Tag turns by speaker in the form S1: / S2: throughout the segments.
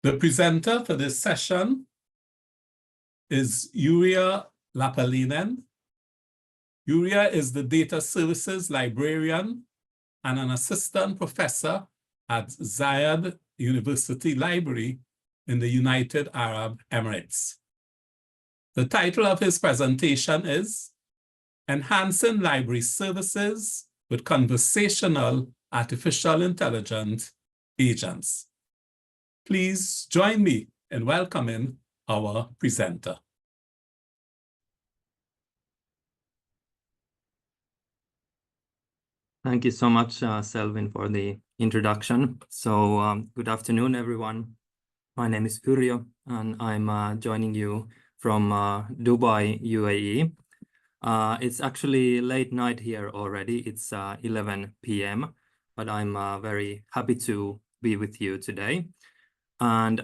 S1: The presenter for this session is Yrjo Lappalainen. Yrjo is the Data Services Librarian and an assistant professor at Zayed University Library in the United Arab Emirates. The title of his presentation is Enhancing Library Services with Conversational Artificial Intelligence Agents. Please join me in welcoming our presenter.
S2: Thank you so much, Selvin, for the introduction. So good afternoon, everyone. My name is Yrjo, and I'm joining you from Dubai, UAE. It's actually late night here already. It's 11 p.m., but I'm very happy to be with you today. And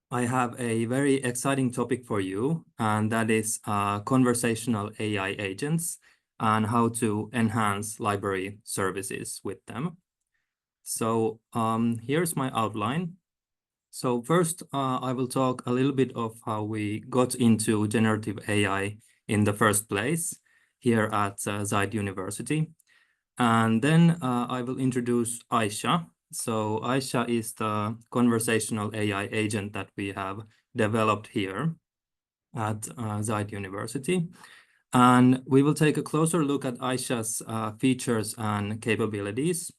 S2: I have a very exciting topic for you, and that is conversational AI agents and how to enhance library services with them. So here's my outline. So first, I will talk a little bit of how we got into generative AI in the first place here at Zayed University. And then I will introduce Aisha. So Aisha is the conversational AI agent that we have developed here at Zayed University. And we will take a closer look at Aisha's features and capabilities.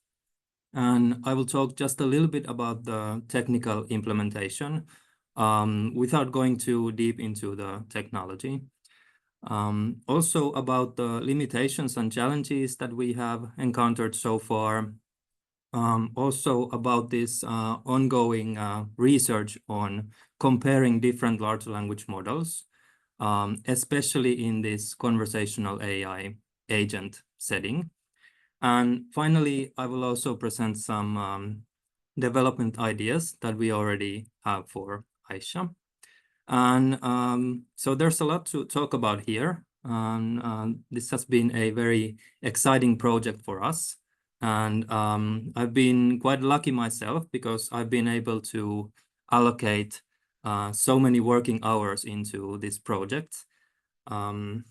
S2: And I will talk just a little bit about the technical implementation without going too deep into the technology. Also about the limitations and challenges that we have encountered so far. Also about this ongoing research on comparing different large language models, especially in this conversational AI agent setting. And finally, I will also present some development ideas that we already have for Aisha. And so there's a lot to talk about here. This has been a very exciting project for us. And I've been quite lucky myself because I've been able to allocate so many working hours into this project. And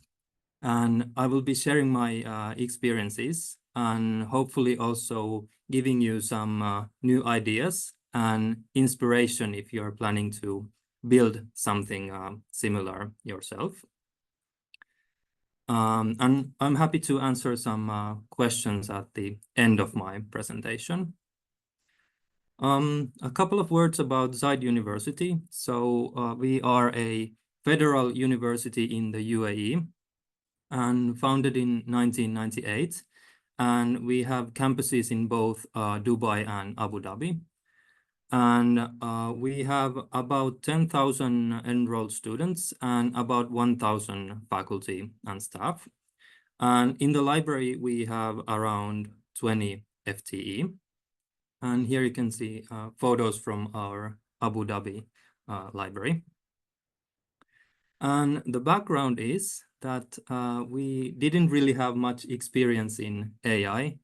S2: I will be sharing my experiences and hopefully also giving you some new ideas and inspiration if you're planning to build something similar yourself. And I'm happy to answer some questions at the end of my presentation. A couple of words about Zayed University. So we are a federal university in the UAE and founded in 1998. And we have campuses in both Dubai and Abu Dhabi. And we have about 10,000 enrolled students and about 1,000 faculty and staff. And in the library, we have around 20 FTE. And here you can see photos from our Abu Dhabi library. And the background is that we didn't really have much experience in AI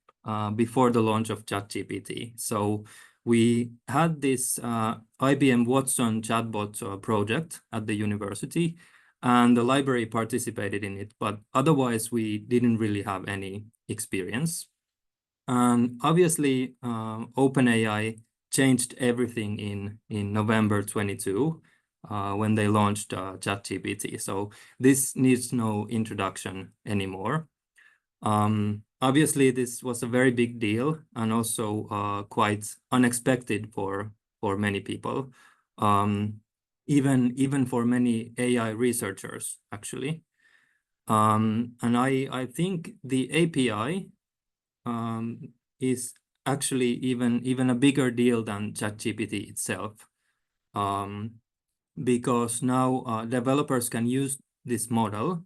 S2: before the launch of ChatGPT. So we had this IBM Watson chatbot project at the university, and the library participated in it, but otherwise we didn't really have any experience. And obviously, OpenAI changed everything in November 22 when they launched ChatGPT. So this needs no introduction anymore. Obviously, this was a very big deal and also quite unexpected for many people, even for many AI researchers, actually. And I think the API is actually even a bigger deal than ChatGPT itself, because now developers can use this model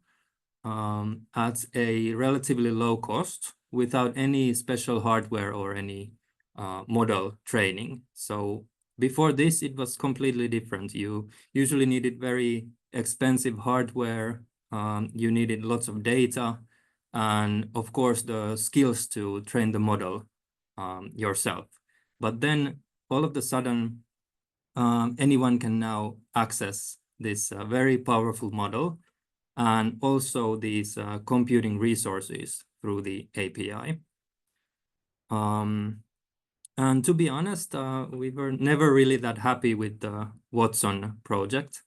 S2: at a relatively low cost without any special hardware or any model training. So before this, it was completely different. You usually needed very expensive hardware. You needed lots of data and, of course, the skills to train the model yourself. But then all of a sudden, anyone can now access this very powerful model and also these computing resources through the API. And to be honest, we were never really that happy with the Watson project.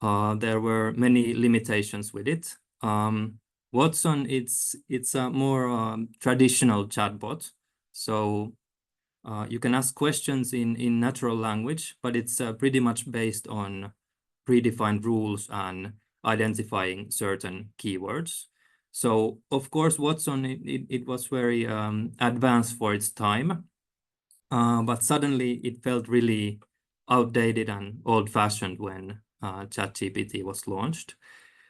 S2: There were many limitations with it. Watson, it's a more traditional chatbot. So you can ask questions in natural language, but it's pretty much based on predefined rules and identifying certain keywords. So of course, Watson, it was very advanced for its time, but suddenly it felt really outdated and old-fashioned when ChatGPT was launched.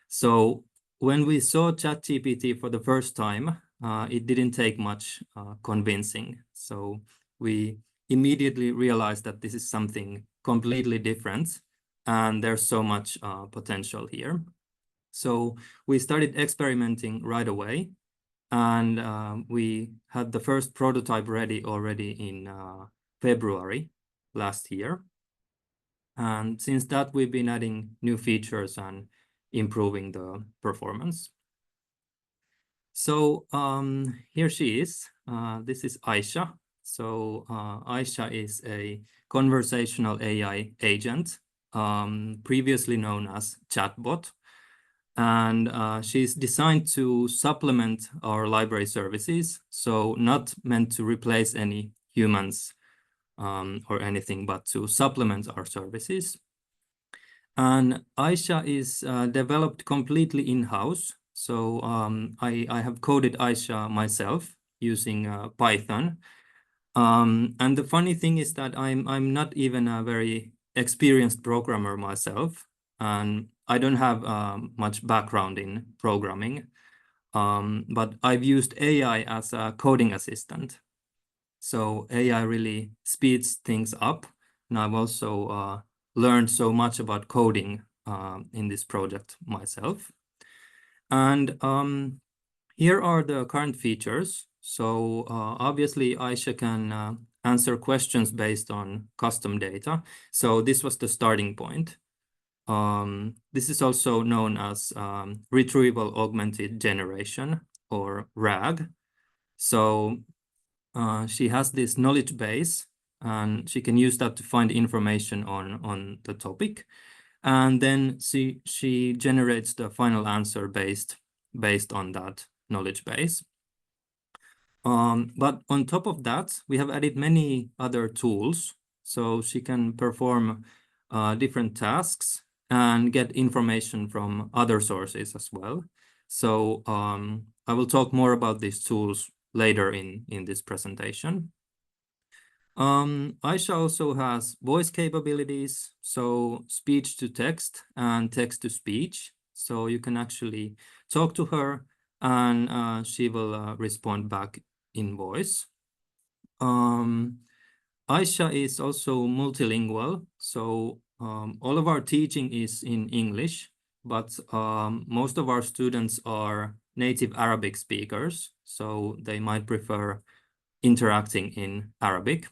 S2: So when we saw ChatGPT for the first time, it didn't take much convincing. So we immediately realized that this is something completely different, and there's so much potential here. So we started experimenting right away, and we had the first prototype ready already in February last year. And since that, we've been adding new features and improving the performance. So here she is. This is Aisha. So Aisha is a conversational AI agent, previously known as chatbot. And she's designed to supplement our library services, so not meant to replace any humans or anything, but to supplement our services. And Aisha is developed completely in-house. So I have coded Aisha myself using Python. And the funny thing is that I'm not even a very experienced programmer myself, and I don't have much background in programming, but I've used AI as a coding assistant. So AI really speeds things up, and I've also learned so much about coding in this project myself. And here are the current features. So obviously, Aisha can answer questions based on custom data. So this was the starting point. This is also known as retrieval augmented generation, or RAG. So she has this knowledge base, and she can use that to find information on the topic. And then she generates the final answer based on that knowledge base. But on top of that, we have added many other tools. So she can perform different tasks and get information from other sources as well. So I will talk more about these tools later in this presentation. Aisha also has voice capabilities, so speech to text and text to speech. So you can actually talk to her, and she will respond back in voice. Aisha is also multilingual, so all of our teaching is in English, but most of our students are native Arabic speakers, so they might prefer interacting in Arabic.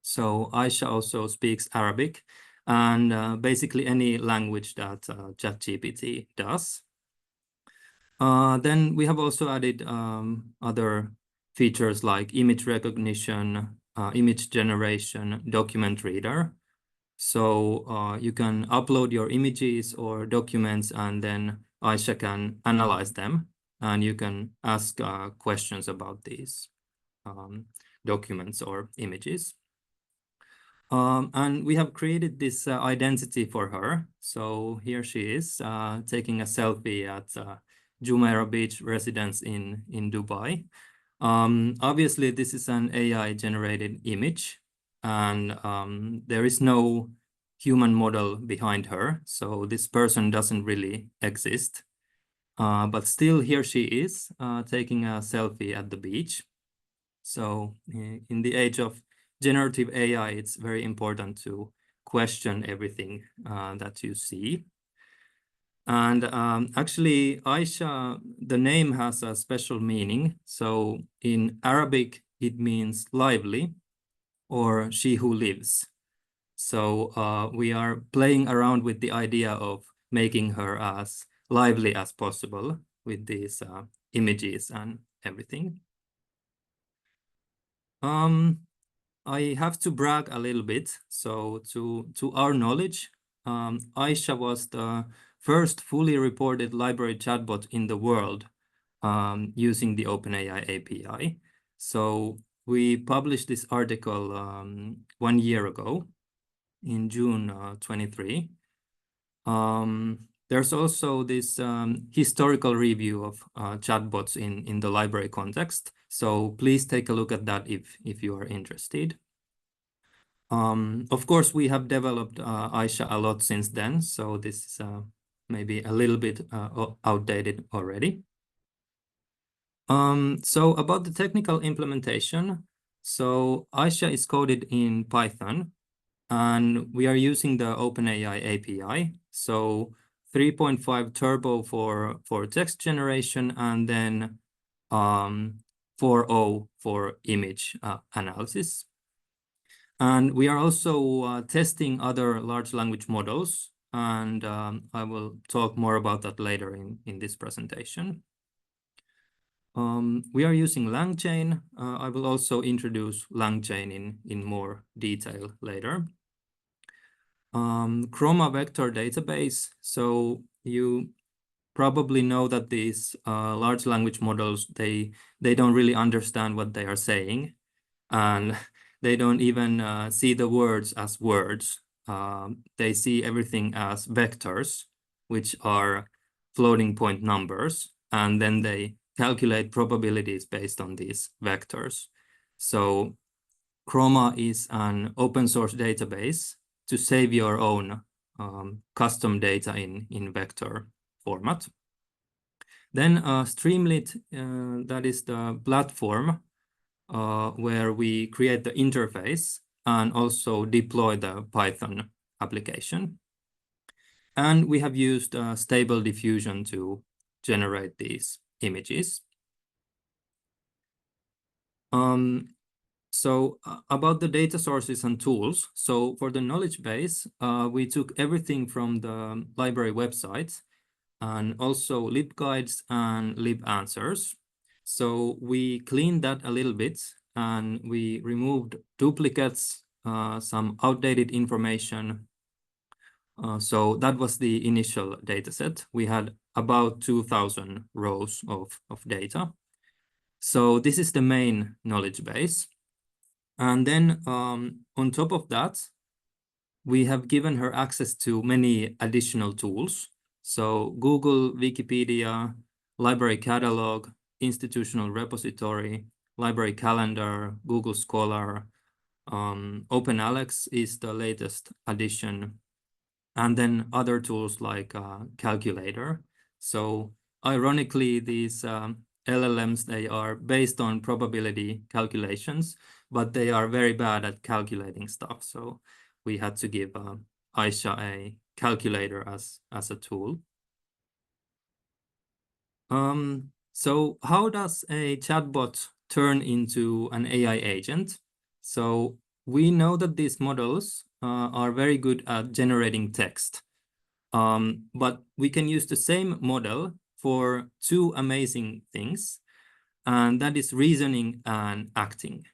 S2: So Aisha also speaks Arabic and basically any language that ChatGPT does. Then we have also added other features like image recognition, image generation, document reader. So you can upload your images or documents, and then Aisha can analyze them, and you can ask questions about these documents or images. And we have created this identity for her. So here she is taking a selfie at Jumeirah Beach residence in Dubai. Obviously, this is an AI-generated image, and there is no human model behind her. So this person doesn't really exist. But still, here she is taking a selfie at the beach. So in the age of generative AI, it's very important to question everything that you see. And actually, Aisha, the name has a special meaning. So in Arabic, it means lively, or she who lives. So we are playing around with the idea of making her as lively as possible with these images and everything. I have to brag a little bit. So to our knowledge, Aisha was the first fully reported library chatbot in the world using the OpenAI API. So we published this article 1 year ago in June 23. There's also this historical review of chatbots in the library context. So please take a look at that if you are interested. Of course, we have developed Aisha a lot since then, so this is maybe a little bit outdated already. So about the technical implementation, so Aisha is coded in Python, and we are using the OpenAI API. So 3.5 Turbo for text generation, and then 4.0 for image analysis. And we are also testing other large language models, and I will talk more about that later in this presentation. We are using LangChain. I will also introduce LangChain in more detail later. Chroma vector database. So you probably know that these large language models, they don't really understand what they are saying, and they don't even see the words as words. They see everything as vectors, which are floating point numbers, and then they calculate probabilities based on these vectors. So Chroma is an open source database to save your own custom data in vector format. Then Streamlit, that is the platform where we create the interface and also deploy the Python application. And we have used Stable Diffusion to generate these images. So about the data sources and tools. So for the knowledge base, we took everything from the library websites and also libguides and libanswers. So we cleaned that a little bit, and we removed duplicates, some outdated information. So that was the initial data set. We had about 2,000 rows of data. So this is the main knowledge base. And then on top of that, we have given her access to many additional tools. So Google, Wikipedia, library catalog, institutional repository, library calendar, Google Scholar, OpenAlex is the latest addition, and then other tools like calculator. So ironically, these LLMs, they are based on probability calculations, but they are very bad at calculating stuff. So we had to give Aisha a calculator as a tool. So how does a chatbot turn into an AI agent? So we know that these models are very good at generating text, but we can use the same model for two amazing things, and that is reasoning and acting.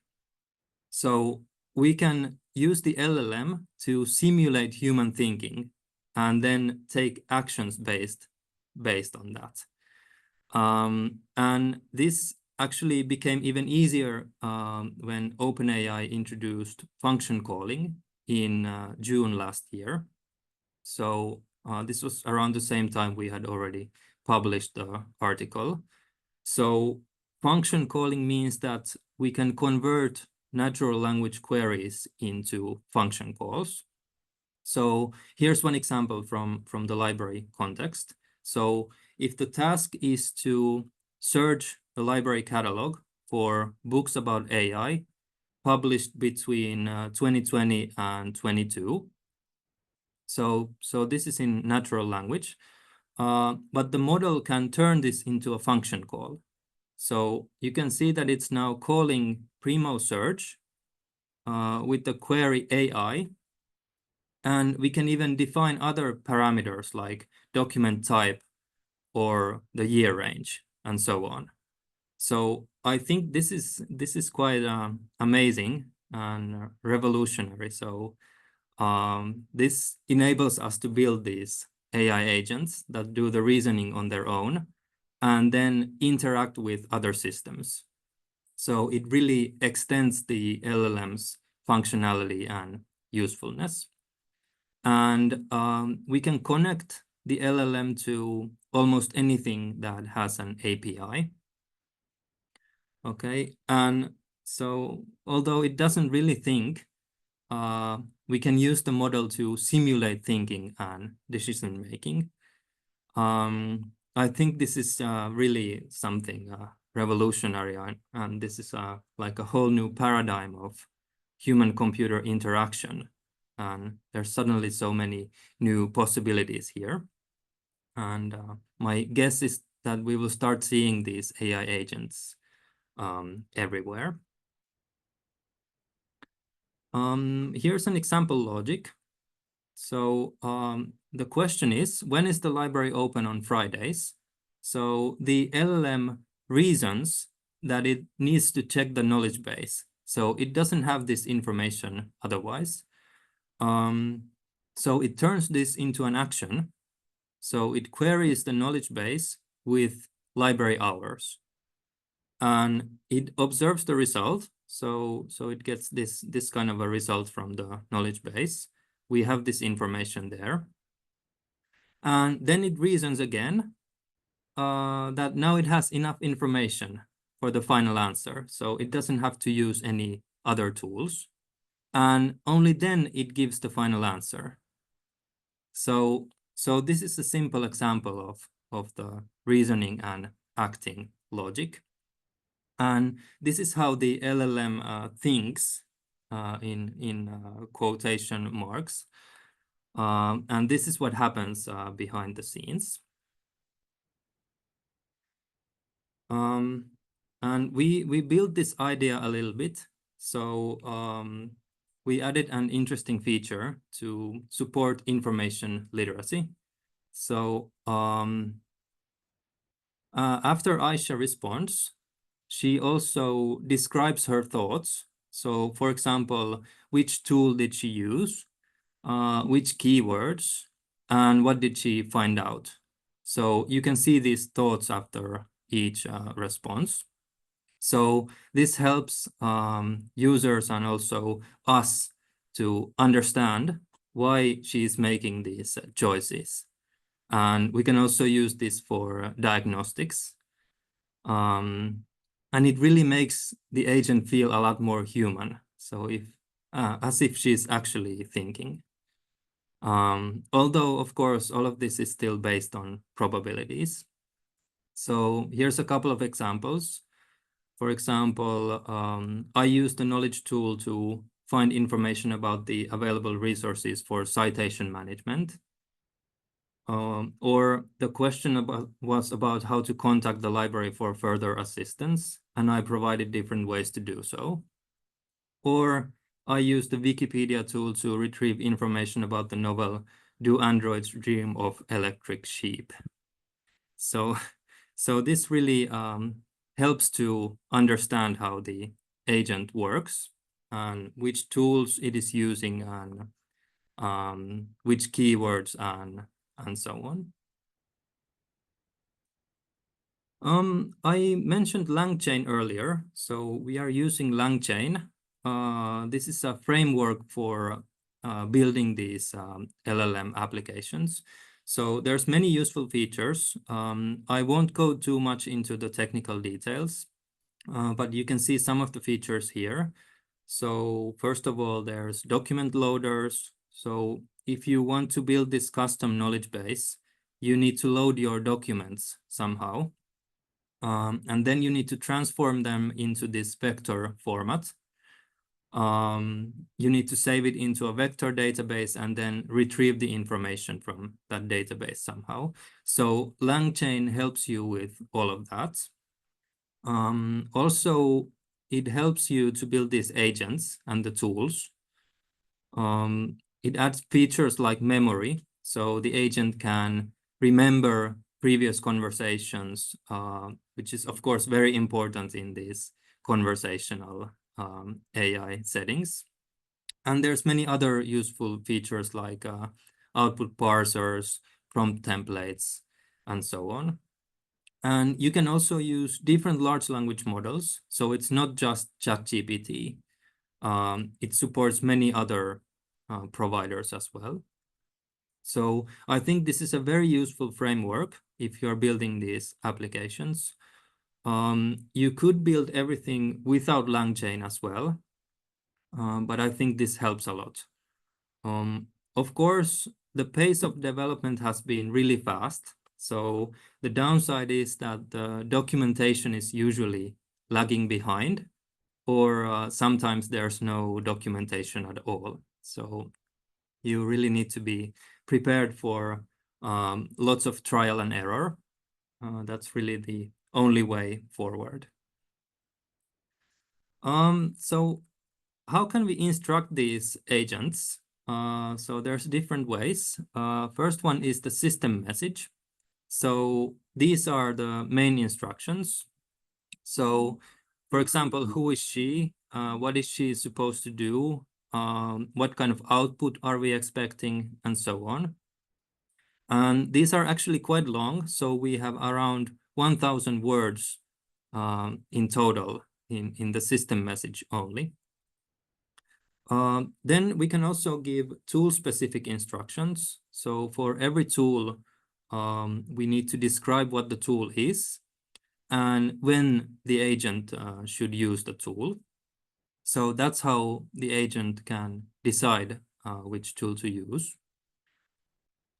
S2: So we can use the LLM to simulate human thinking and then take actions based on that. And this actually became even easier when OpenAI introduced function calling in June last year. So this was around the same time we had already published the article. So function calling means that we can convert natural language queries into function calls. So here's one example from the library context. So if the task is to search the library catalog for books about AI published between 2020 and 22, so this is in natural language, but the model can turn this into a function call. So you can see that it's now calling Primo search with the query AI, And we can even define other parameters like document type or the year range and so on. So I think this is quite amazing and revolutionary. So this enables us to build these AI agents that do the reasoning on their own and then interact with other systems. So it really extends the LLM's functionality and usefulness. And we can connect the LLM to almost anything that has an API. Okay, and so although it doesn't really think, we can use the model to simulate thinking and decision making. I think this is really something revolutionary, and this is like a whole new paradigm of human-computer interaction. And there's suddenly so many new possibilities here. And my guess is that we will start seeing these AI agents everywhere. Here's an example logic. So the question is, when is the library open on Fridays? So the LLM reasons that it needs to check the knowledge base. So it doesn't have this information otherwise. So it turns this into an action. So it queries the knowledge base with library hours. And it observes the result. So it gets this kind of a result from the knowledge base. We have this information there. And then it reasons again that now it has enough information for the final answer. So it doesn't have to use any other tools. And only then it gives the final answer. So this is a simple example of the reasoning and acting logic. And this is how the LLM thinks in quotation marks. And this is what happens behind the scenes. And we built this idea a little bit. So we added an interesting feature to support information literacy. So after Aisha responds, she also describes her thoughts. So for example, which tool did she use? Which keywords? And what did she find out? So you can see these thoughts after each response. So this helps users and also us to understand why she is making these choices. And we can also use this for diagnostics. And it really makes the agent feel a lot more human. So as if she's actually thinking. Although, of course, all of this is still based on probabilities. So here's a couple of examples. For example, I use the knowledge tool to find information about the available resources for citation management. Or the question was about how to contact the library for further assistance, and I provided different ways to do so. Or I used the Wikipedia tool to retrieve information about the novel Do Androids Dream of Electric Sheep? So this really helps to understand how the agent works and which tools it is using and which keywords and so on. I mentioned LangChain earlier, so we are using LangChain. This is a framework for building these LLM applications. So there's many useful features. I won't go too much into the technical details, but you can see some of the features here. So first of all, there's document loaders. So if you want to build this custom knowledge base, you need to load your documents somehow. And then you need to transform them into this vector format. You need to save it into a vector database and then retrieve the information from that database somehow. So LangChain helps you with all of that. Also, it helps you to build these agents and the tools. it adds features like memory. So the agent can remember previous conversations, which is, of course, very important in these conversational AI settings. And there's many other useful features like output parsers, prompt templates, and so on. And you can also use different large language models. So it's not just ChatGPT. It supports many other providers as well. So I think this is a very useful framework if you're building these applications. You could build everything without LangChain as well, but I think this helps a lot. Of course, the pace of development has been really fast. So the downside is that the documentation is usually lagging behind, or sometimes there's no documentation at all. So you really need to be prepared for lots of trial and error. That's really the only way forward. So how can we instruct these agents? So there's different ways. First one is the system message. So these are the main instructions. So for example, who is she? What is she supposed to do? What kind of output are we expecting, and so on. And these are actually quite long. So we have around 1,000 words in total in the system message only. Then we can also give tool-specific instructions. So for every tool, we need to describe what the tool is and when the agent should use the tool. So that's how the agent can decide which tool to use.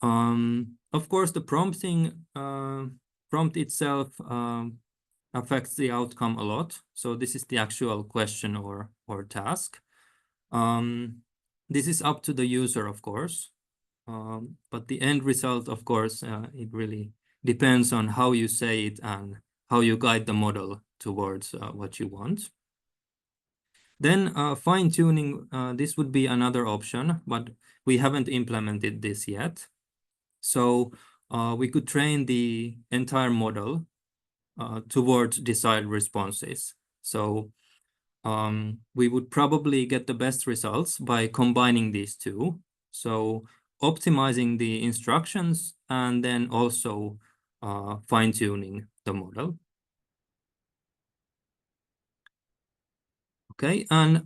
S2: Of course, the prompt itself affects the outcome a lot. So this is the actual question or task. This is up to the user, of course, but the end result, of course, it really depends on how you say it and how you guide the model towards what you want. Then fine-tuning, this would be another option, but we haven't implemented this yet. So we could train the entire model towards desired responses. So we would probably get the best results by combining these two. So optimizing the instructions and then also fine-tuning the model. Okay, and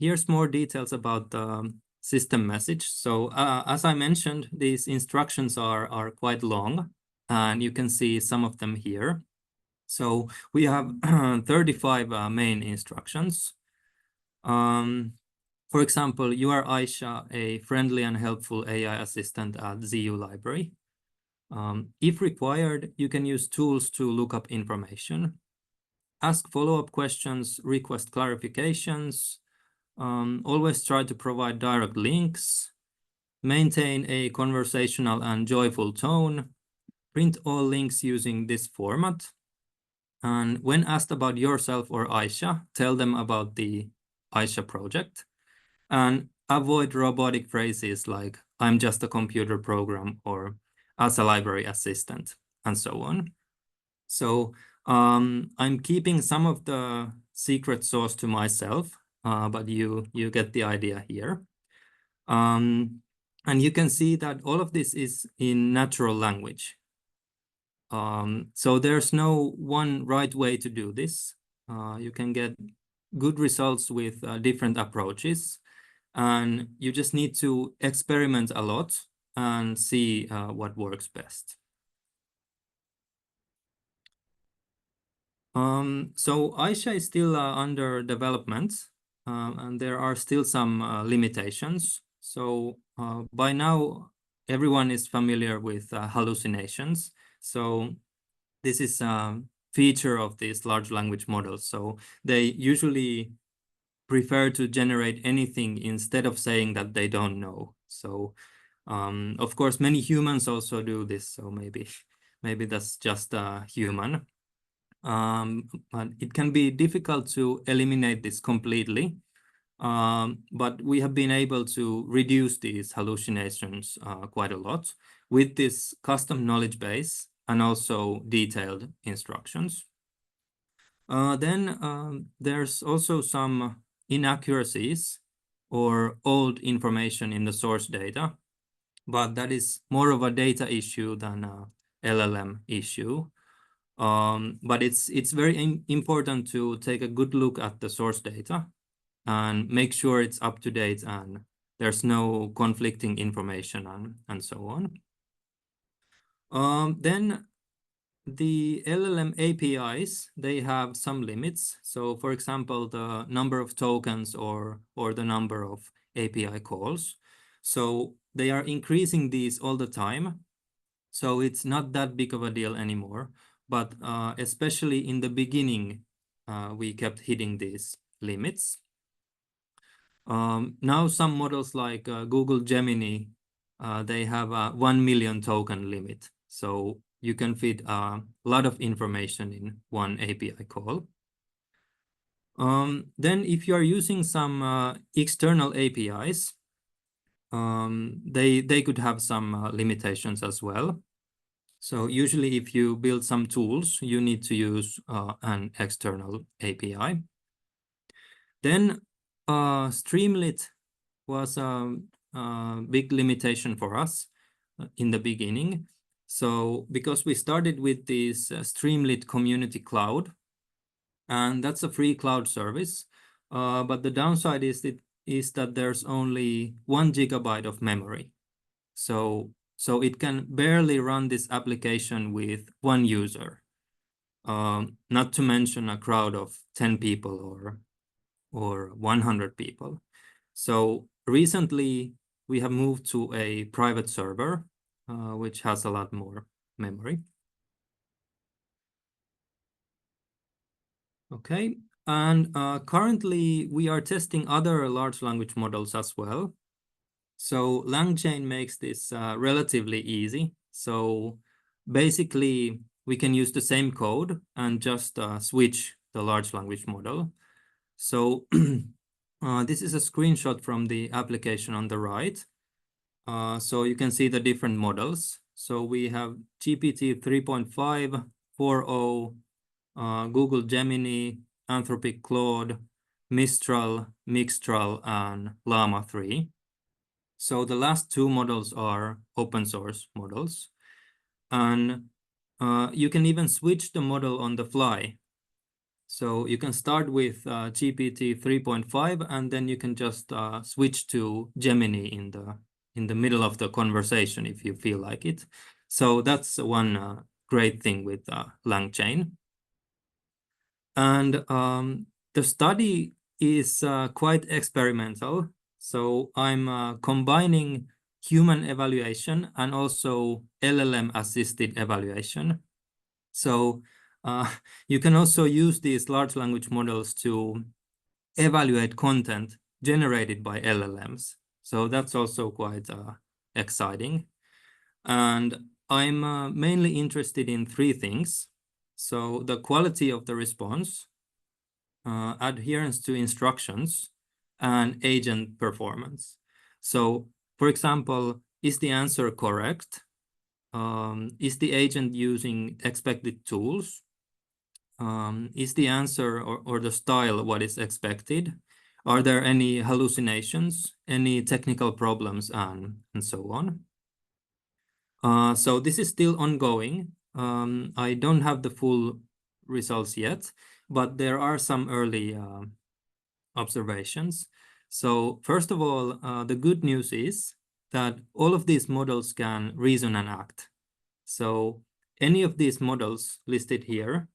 S2: here's more details about the system message. So as I mentioned, these instructions are quite long, and you can see some of them here. So we have 35 main instructions. For example, you are Aisha, a friendly and helpful AI assistant at ZU Library. If required, you can use tools to look up information, ask follow-up questions, request clarifications, always try to provide direct links, maintain a conversational and joyful tone, print all links using this format, and when asked about yourself or Aisha, tell them about the Aisha project, and avoid robotic phrases like, I'm just a computer program, or as a library assistant, and so on. So I'm keeping some of the secret sauce to myself, but you get the idea here. And you can see that all of this is in natural language. So there's no one right way to do this. You can get good results with different approaches, and you just need to experiment a lot and see what works best. So Aisha is still under development, and there are still some limitations. So by now, everyone is familiar with hallucinations. So this is a feature of these large language models. So they usually prefer to generate anything instead of saying that they don't know. So of course, many humans also do this. So maybe that's just human. But it can be difficult to eliminate this completely. But we have been able to reduce these hallucinations quite a lot with this custom knowledge base and also detailed instructions. Then there's also some inaccuracies or old information in the source data, but that is more of a data issue than a LLM issue. But it's very important to take a good look at the source data and make sure it's up to date and there's no conflicting information and so on. Then the LLM APIs, they have some limits. So for example, the number of tokens or the number of API calls. So they are increasing these all the time. So it's not that big of a deal anymore. But especially in the beginning, we kept hitting these limits. Now some models like Google Gemini, they have a 1 million token limit. So you can fit a lot of information in one API call. Then if you are using some external APIs, they could have some limitations as well. So usually if you build some tools, you need to use an external API. Then Streamlit was a big limitation for us in the beginning. So because we started with this Streamlit Community Cloud, and that's a free cloud service, but the downside is that there's only 1 GB of memory. So it can barely run this application with 1 user, not to mention a crowd of 10 people or 100 people. So recently we have moved to a private server, which has a lot more memory. Okay, and currently we are testing other large language models as well. So LangChain makes this relatively easy. So basically we can use the same code and just switch the large language model. So this is a screenshot from the application on the right. So you can see the different models. So we have GPT 3.5, 4.0, Google Gemini, Anthropic Claude, Mistral, Mixtral, and Llama 3. So the last 2 models are open source models. And you can even switch the model on the fly. So you can start with GPT 3.5, and then you can just switch to Gemini in the middle of the conversation if you feel like it. So that's one great thing with LangChain. And the study is quite experimental. So I'm combining human evaluation and also LLM-assisted evaluation. So you can also use these large language models to evaluate content generated by LLMs. So that's also quite exciting. And I'm mainly interested in 3 things. So the quality of the response, adherence to instructions, and agent performance. So for example, is the answer correct? Is the agent using expected tools? Is the answer or the style what is expected? Are there any hallucinations, any technical problems, and so on? So this is still ongoing. I don't have the full results yet, but there are some early observations. So first of all, the good news is that all of these models can reason and act. So any of these models listed here,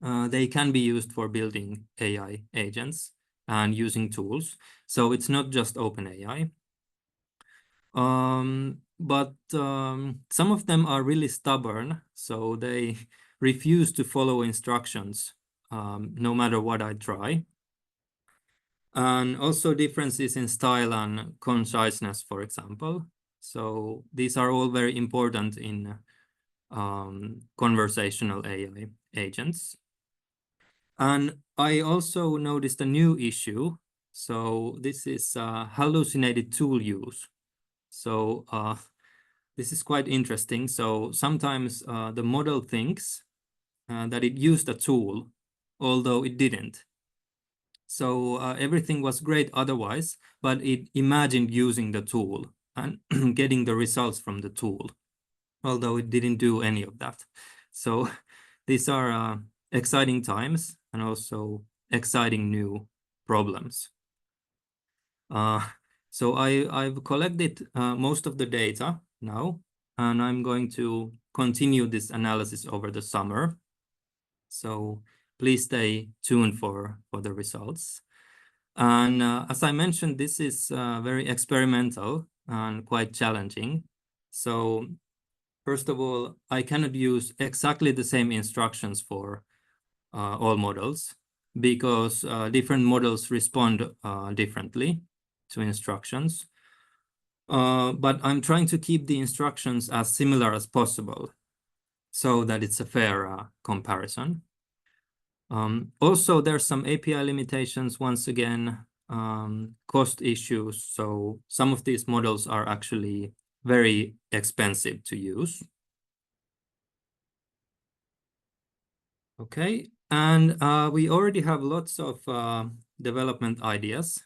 S2: they can be used for building AI agents and using tools. So it's not just OpenAI. But some of them are really stubborn, so they refuse to follow instructions no matter what I try. And also differences in style and conciseness, for example. So these are all very important in conversational AI agents. And I also noticed a new issue. So this is hallucinated tool use. So this is quite interesting. So sometimes the model thinks that it used a tool, although it didn't. So everything was great otherwise, but it imagined using the tool and getting the results from the tool, although it didn't do any of that. So these are exciting times and also exciting new problems. So I've collected most of the data now, and I'm going to continue this analysis over the summer. So please stay tuned for the results. And as I mentioned, this is very experimental and quite challenging. So first of all, I cannot use exactly the same instructions for all models because different models respond differently to instructions. But I'm trying to keep the instructions as similar as possible so that it's a fair comparison. Also, there's some API limitations, once again, cost issues. So some of these models are actually very expensive to use. Okay, and we already have lots of development ideas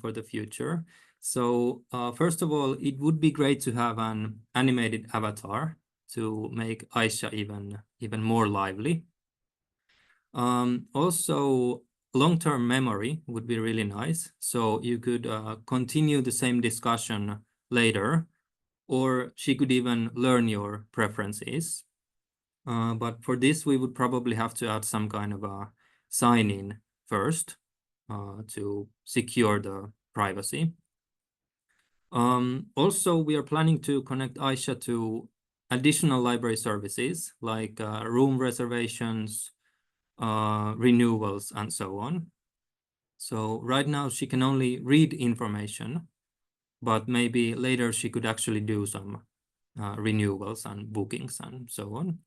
S2: for the future. So first of all, it would be great to have an animated avatar to make Aisha even more lively. Also, long-term memory would be really nice. So you could continue the same discussion later, or she could even learn your preferences. But for this, we would probably have to add some kind of a sign-in first to secure the privacy. Also, we are planning to connect Aisha to additional library services like room reservations, renewals, and so on. So right now she can only read information, but maybe later she could actually do some renewals and bookings and so on.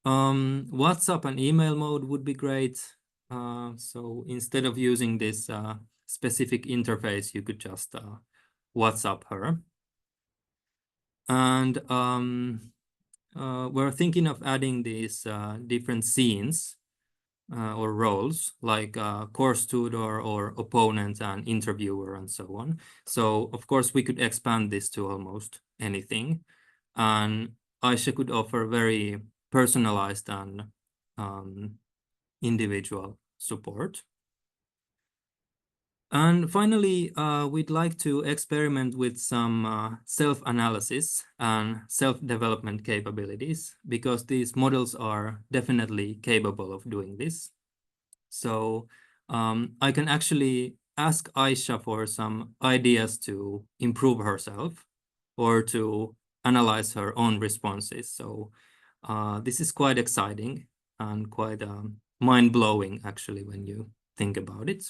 S2: WhatsApp and email mode would be great. So instead of using this specific interface, you could just WhatsApp her. And we're thinking of adding these different scenes or roles like course tutor or opponent and interviewer and so on. So of course we could expand this to almost anything, and Aisha could offer very personalized and individual support. And finally, we'd like to experiment with some self-analysis and self-development capabilities because these models are definitely capable of doing this. So I can actually ask Aisha for some ideas to improve herself or to analyze her own responses. So this is quite exciting and quite mind-blowing, actually, when you think about it.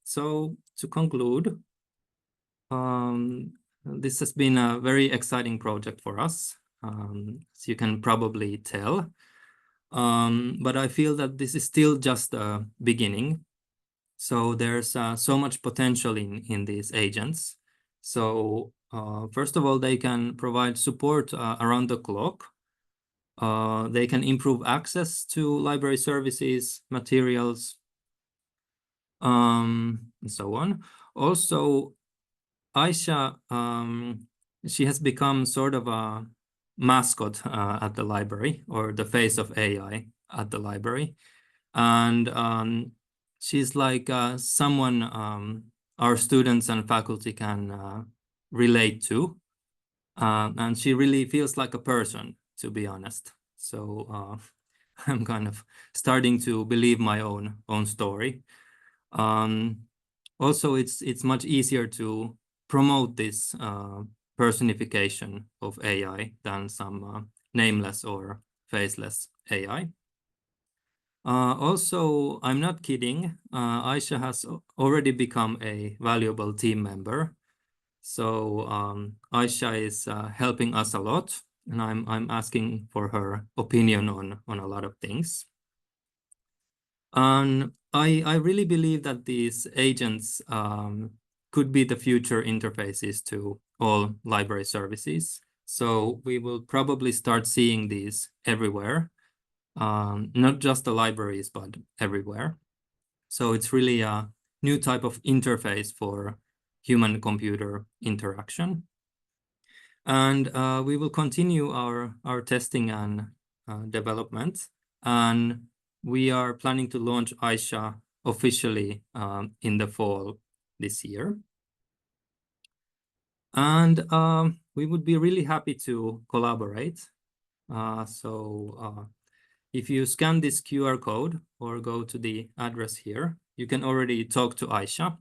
S2: So to conclude, this has been a very exciting project for us, as you can probably tell. But I feel that this is still just the beginning. So there's so much potential in these agents. So first of all, they can provide support around the clock. They can improve access to library services, materials, and so on. Also, Aisha, she has become sort of a mascot at the library, or the face of AI at the library. And she's like someone our students and faculty can relate to. And she really feels like a person, to be honest. So I'm kind of starting to believe my own story. Also, it's much easier to promote this personification of AI than some nameless or faceless AI. Also, I'm not kidding. Aisha has already become a valuable team member. So Aisha is helping us a lot, and I'm asking for her opinion on a lot of things. And I really believe that these agents could be the future interfaces to all library services. So we will probably start seeing these everywhere, not just the libraries, but everywhere. So it's really a new type of interface for human-computer interaction. And we will continue our testing and development. And we are planning to launch Aisha officially in the fall this year. And we would be really happy to collaborate. If you scan this QR code or go to the address here, you can already talk to Aisha.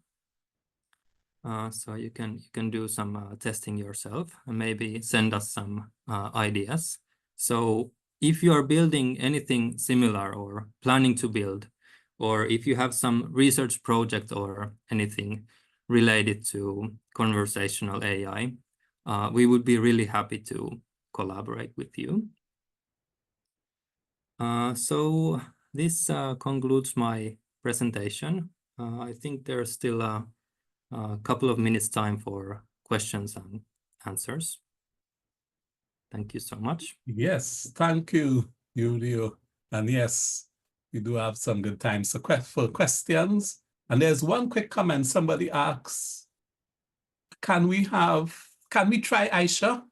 S2: So you can do some testing yourself and maybe send us some ideas. So if you are building anything similar or planning to build, or if you have some research project or anything related to conversational AI, we would be really happy to collaborate with you. So this concludes my presentation. I think there's still a couple of minutes time for questions and answers. Thank you so much.
S1: Yes, thank you, Yrjo. And yes, we do have some good times for questions. And there's one quick comment. Somebody asks, can we try Aisha?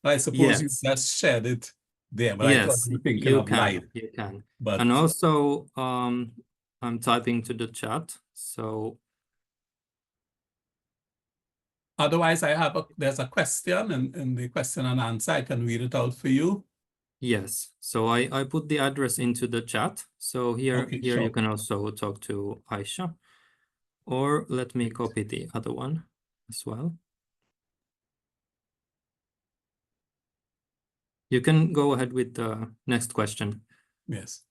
S1: I suppose you
S2: Yes.
S1: just shared it there, but I thought
S2: Yes,
S1: you were thinking
S2: you
S1: of live.
S2: you can.
S1: But
S2: And also, I'm typing to the chat. So
S1: otherwise, there's a question in the question and answer. I can read it out for you.
S2: yes, so I put the address into the chat. So here
S1: Okay,
S2: you
S1: sure.
S2: can also talk to Aisha, or let me copy the other one as well. You can go ahead with the next question.
S1: Yes.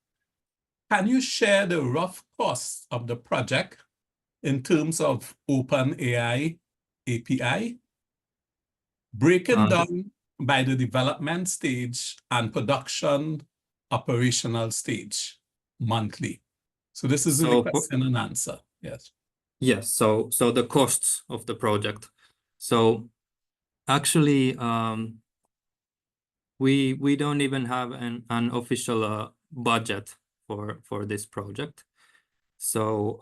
S1: Can you share the rough cost of the project in terms of OpenAI API, breaking down by the development stage and production operational stage monthly? So this is in the question and answer. Yes.
S2: Yes. So the costs of the project. So actually, we don't even have an official budget for this project. So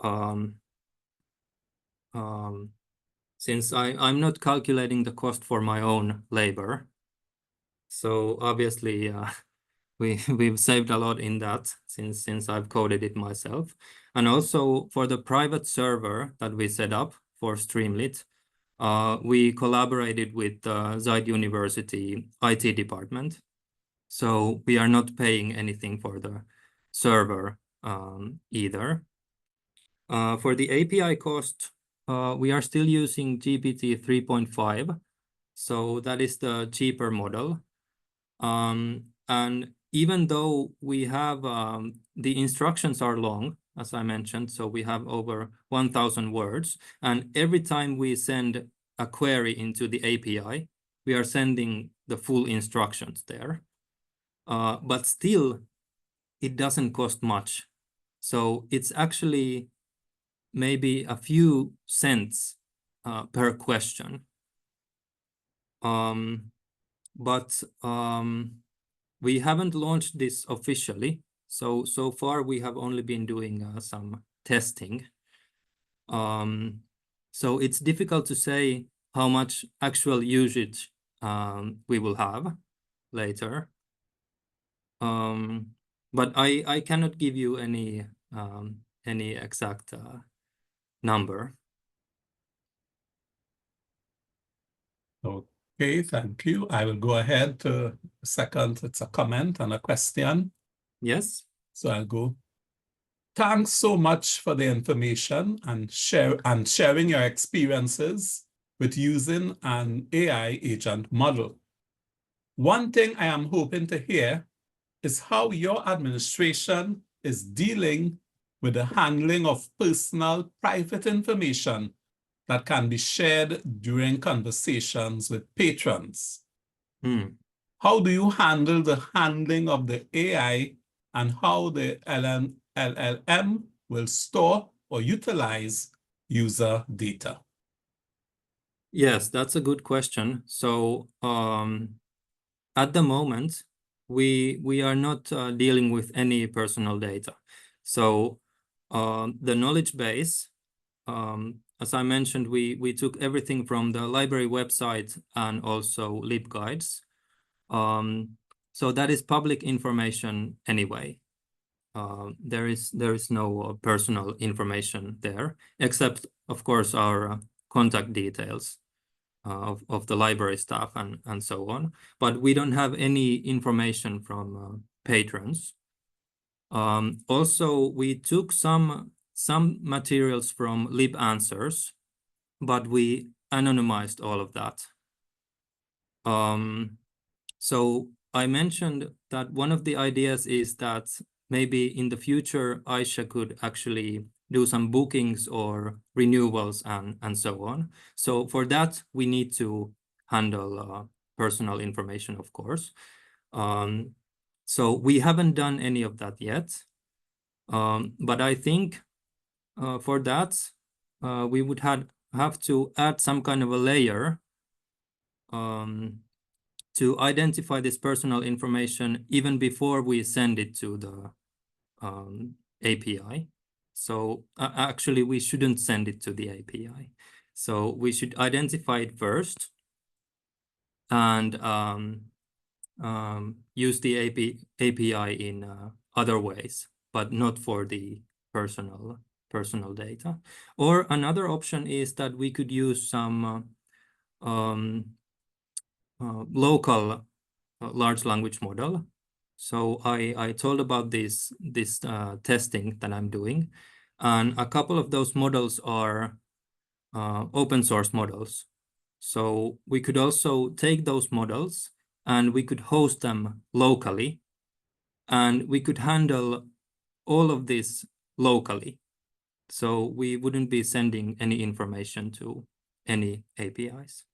S2: since I'm not calculating the cost for my own labor, so obviously we've saved a lot in that since I've coded it myself. And also for the private server that we set up for Streamlit, we collaborated with Zayed University IT department. So we are not paying anything for the server either. For the API cost, we are still using GPT 3.5. So that is the cheaper model. And even though we have, the instructions are long, as I mentioned, so we have over 1,000 words. And every time we send a query into the API, we are sending the full instructions there. But still, it doesn't cost much. So it's actually maybe a few cents per question. But we haven't launched this officially. So far we have only been doing some testing. So it's difficult to say how much actual usage we will have later. But I cannot give you any exact number.
S1: Okay, thank you. I will go ahead to second. It's a comment and a question.
S2: Yes.
S1: So I'll go. Thanks so much for the information and sharing your experiences with using an AI agent model. One thing I am hoping to hear is how your administration is dealing with the handling of personal private information that can be shared during conversations with patrons. How do you handle the handling of the AI and how the LLM will store or utilize user data?
S2: Yes, that's a good question. So at the moment, we are not dealing with any personal data. So the knowledge base, as I mentioned, we took everything from the library website and also LibGuides. So that is public information anyway. There is no personal information there, except of course our contact details of the library staff and so on. But we don't have any information from patrons. Also, we took some materials from LibAnswers, but we anonymized all of that. So I mentioned that one of the ideas is that maybe in the future, Aisha could actually do some bookings or renewals and so on. So for that, we need to handle personal information, of course. So we haven't done any of that yet. But I think for that, we would have to add some kind of a layer to identify this personal information even before we send it to the API. So actually, we shouldn't send it to the API. So we should identify it first and use the API in other ways, but not for the personal data. Or another option is that we could use some local large language model. So I told about this testing that I'm doing, and a couple of those models are open source models. So we could also take those models and we could host them locally, and we could handle all of this locally. So we wouldn't be sending any information to any APIs.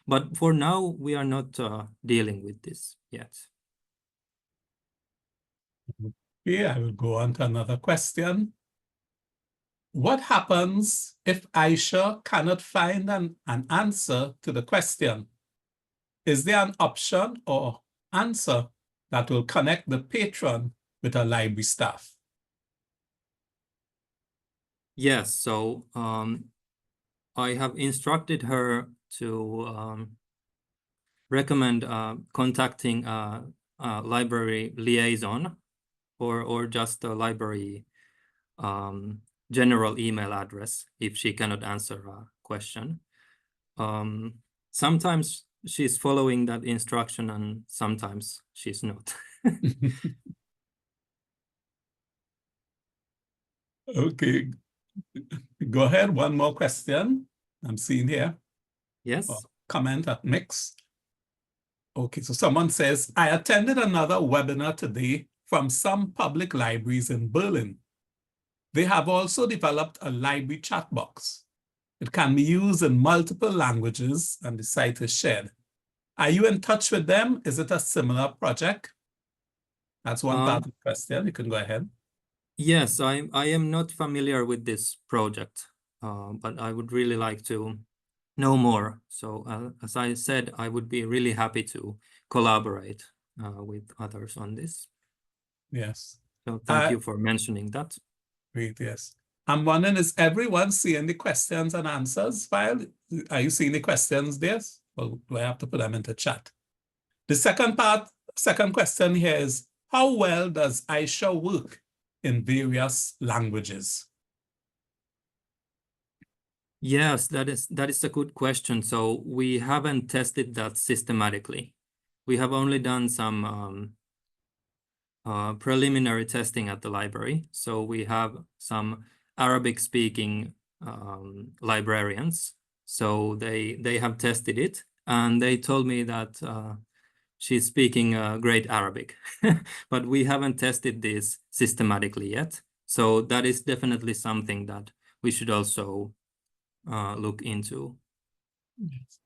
S2: But for now, we are not dealing with this yet.
S1: Okay, I will go on to another question. What happens if Aisha cannot find an answer to the question? Is there an option or answer that will connect the patron with a library staff?
S2: Yes, so I have instructed her to recommend contacting a library liaison or just a library general email address if she cannot answer a question. Sometimes she's following that instruction and sometimes she's not.
S1: Okay, go ahead. One more question I'm seeing here.
S2: Yes.
S1: Or comment at Mix. Okay, so someone says, I attended another webinar today from some public libraries in Berlin. They have also developed a library chat box. It can be used in multiple languages and the site is shared. Are you in touch with them? Is it a similar project? That's one part of the question. You can go ahead.
S2: Yes, I am not familiar with this project, but I would really like to know more. So as I said, I would be really happy to collaborate with others on this.
S1: Yes.
S2: So thank you for mentioning that.
S1: Great, yes. I'm wondering, is everyone seeing the questions and answers file? Are you seeing the questions there? Or do I have to put them into chat? The second question here is, how well does Aisha work in various languages?
S2: Yes, that is a good question. So we haven't tested that systematically. We have only done some preliminary testing at the library. So we have some Arabic-speaking librarians. So they have tested it, and they told me that she's speaking great Arabic. But we haven't tested this systematically yet. So that is definitely something that we should also look into.
S1: Yes.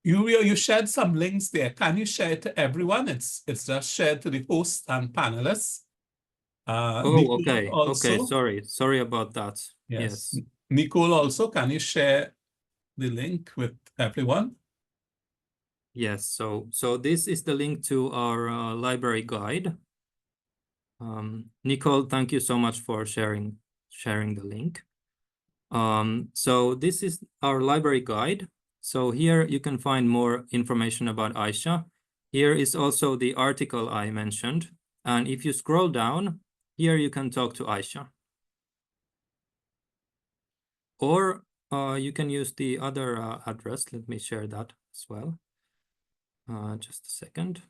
S1: You shared some links there. Can you share it to everyone? It's just shared to the host and panelists. Nicole
S2: okay.
S1: also,
S2: Okay, sorry about that.
S1: yes.
S2: Yes.
S1: Nicole also, can you share the link with everyone?
S2: Yes, so this is the link to our library guide. Nicole, thank you so much for sharing the link. So this is our library guide. So here you can find more information about Aisha. Here is also the article I mentioned. And if you scroll down, here you can talk to Aisha. Or you can use the other address. Let me share that as well. Just a second.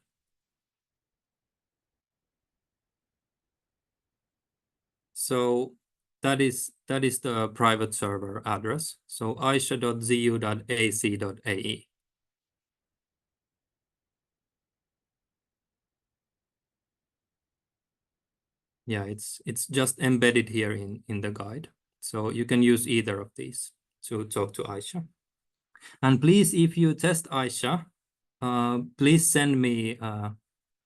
S2: So that is the private server address. So aisha.zu.ac.ae. Yeah, it's just embedded here in the guide. So you can use either of these to talk to Aisha. And please, if you test Aisha, please send me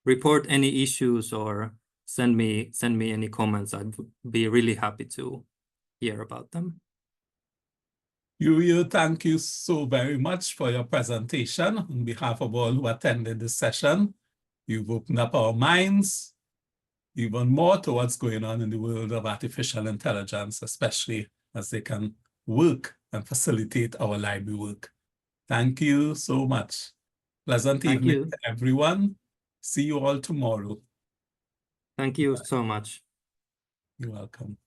S2: report any issues or send me any comments. I'd be really happy to hear about them.
S1: Yrjo, thank you so very much for your presentation. On behalf of all who attended this session, you've opened up our minds even more to what's going on in the world of artificial intelligence, especially as they can work and facilitate our library work. Thank you so much. Pleasant evening to everyone. See you all tomorrow.
S2: Thank you so much.
S1: You're welcome.